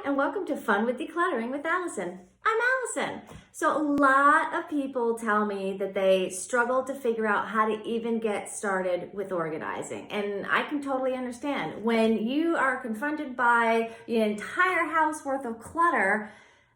and welcome to Fun with Decluttering with Allison. I'm Allison. So a lot of people tell me that they struggle to figure out how to even get started with organizing. And I can totally understand. When you are confronted by your entire house worth of clutter,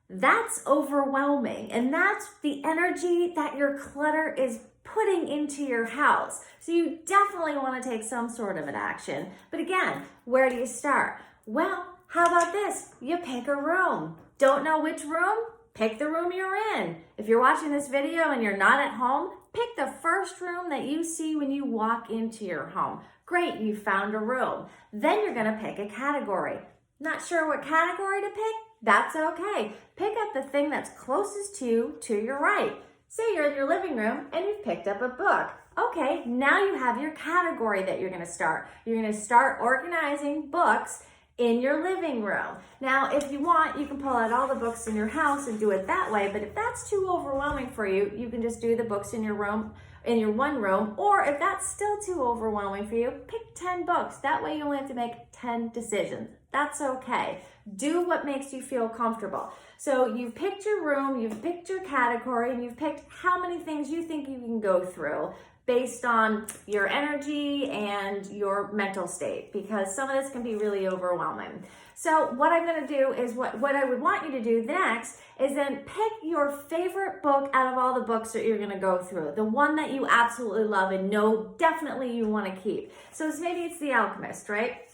that's overwhelming. And that's the energy that your clutter is putting into your house. So you definitely want to take some sort of an action. But again, where do you start? Well, how about this? You pick a room. Don't know which room? Pick the room you're in. If you're watching this video and you're not at home, pick the first room that you see when you walk into your home. Great, you found a room. Then you're gonna pick a category. Not sure what category to pick? That's okay. Pick up the thing that's closest to your right. Say you're in your living room and you've picked up a book. Okay, now you have your category that you're gonna start. You're gonna start organizing books in your living room. Now, if you want, you can pull out all the books in your house and do it that way, but if that's too overwhelming for you, you can just do the books in your room, in your one room, or if that's still too overwhelming for you, pick 10 books. That way you only have to make 10 decisions. That's okay. Do what makes you feel comfortable. So you've picked your room, you've picked your category, and you've picked how many things you think you can go through based on your energy and your mental state, because some of this can be really overwhelming. So what I'm gonna do is what I would want you to do next is then pick your favorite book out of all the books that you're gonna go through, the one that you absolutely love and know definitely you wanna keep. So maybe it's The Alchemist, right?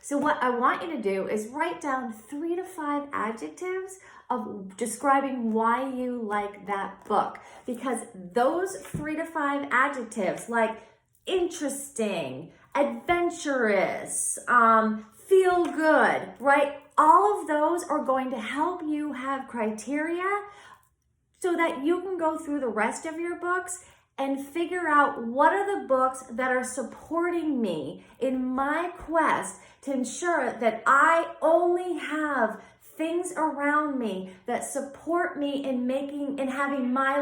So what I want you to do is write down 3 to 5 adjectives of describing why you like that book. Because those 3 to 5 adjectives like interesting, adventurous, feel good, right? All of those are going to help you have criteria so that you can go through the rest of your books and figure out what are the books that are supporting me in my quest to ensure that I only have things around me that support me in having my